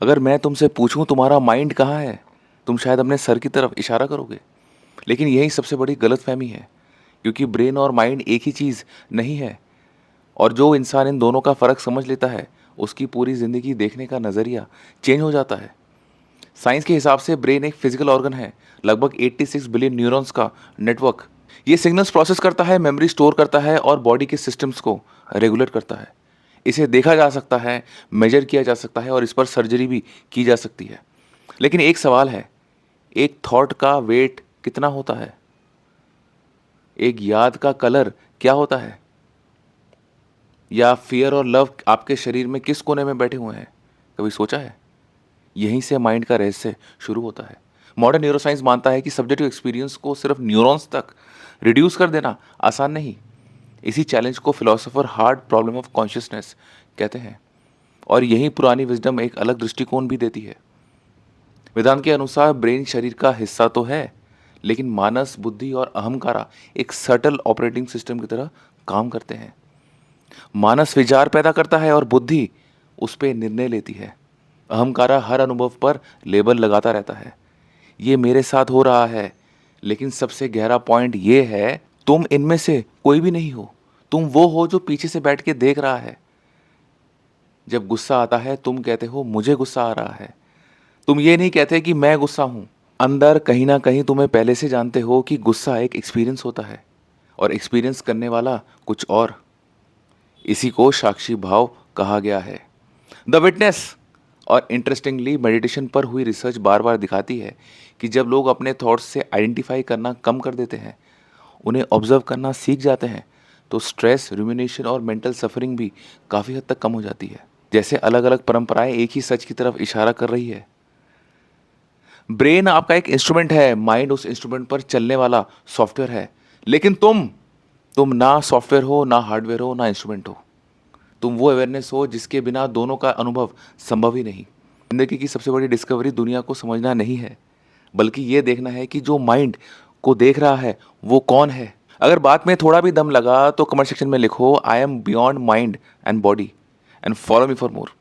अगर मैं तुमसे पूछूं तुम्हारा माइंड कहाँ है, तुम शायद अपने सर की तरफ इशारा करोगे। लेकिन यही सबसे बड़ी गलतफहमी है, क्योंकि ब्रेन और माइंड एक ही चीज़ नहीं है। और जो इंसान इन दोनों का फ़र्क समझ लेता है, उसकी पूरी ज़िंदगी देखने का नज़रिया चेंज हो जाता है। साइंस के हिसाब से ब्रेन एक फिजिकल ऑर्गन है, लगभग 86 बिलियन न्यूरॉन्स का नेटवर्क। ये सिग्नल्स प्रोसेस करता है, मेमोरी स्टोर करता है और बॉडी के सिस्टम्स को रेगुलेट करता है। इसे देखा जा सकता है, मेजर किया जा सकता है और इस पर सर्जरी भी की जा सकती है। लेकिन एक सवाल है, एक थॉट का वेट कितना होता है? एक याद का कलर क्या होता है? या फियर और लव आपके शरीर में किस कोने में बैठे हुए हैं? कभी सोचा है? यहीं से माइंड का रहस्य शुरू होता है। मॉडर्न न्यूरोसाइंस मानता है कि सब्जेक्टिव एक्सपीरियंस को सिर्फ न्यूरॉन्स तक रिड्यूस कर देना आसान नहीं। इसी चैलेंज को philosopher hard problem of consciousness कहते हैं। और यही पुरानी विजडम एक अलग दृष्टिकोण भी देती है। वेदांत के अनुसार ब्रेन शरीर का हिस्सा तो है, लेकिन मानस, बुद्धि और अहंकारा एक सटल ऑपरेटिंग सिस्टम की तरह काम करते हैं। मानस विचार पैदा करता है और बुद्धि उस पर निर्णय लेती है। अहंकारा हर अनुभव पर लेबल लगाता रहता है, ये मेरे साथ हो रहा है। लेकिन सबसे गहरा पॉइंट ये है, तुम इनमें से कोई भी नहीं हो। तुम वो हो जो पीछे से बैठ के देख रहा है। जब गुस्सा आता है तुम कहते हो मुझे गुस्सा आ रहा है। तुम ये नहीं कहते कि मैं गुस्सा हूं। अंदर कहीं ना कहीं तुम्हें पहले से जानते हो कि गुस्सा एक एक्सपीरियंस होता है और एक्सपीरियंस करने वाला कुछ और। इसी को साक्षी भाव कहा गया है, द विटनेस। और इंटरेस्टिंगली मेडिटेशन पर हुई रिसर्च बार बार दिखाती है कि जब लोग अपने थॉट्स से आइडेंटिफाई करना कम कर देते हैं, उन्हें ऑब्जर्व करना सीख जाते हैं, तो स्ट्रेस, रूमिनेशन और मेंटल सफरिंग भी काफ़ी हद तक कम हो जाती है। जैसे अलग अलग परंपराएं एक ही सच की तरफ इशारा कर रही है। ब्रेन आपका एक इंस्ट्रूमेंट है, माइंड उस इंस्ट्रूमेंट पर चलने वाला सॉफ्टवेयर है। लेकिन तुम ना सॉफ्टवेयर हो, ना हार्डवेयर हो, ना इंस्ट्रूमेंट हो। तुम वो अवेयरनेस हो जिसके बिना दोनों का अनुभव संभव ही नहीं। जिंदगी की सबसे बड़ी डिस्कवरी दुनिया को समझना नहीं है, बल्कि ये देखना है कि जो माइंड को देख रहा है वो कौन है। अगर बात में थोड़ा भी दम लगा तो कमेंट सेक्शन में लिखो, I am beyond mind and body, and follow me for more.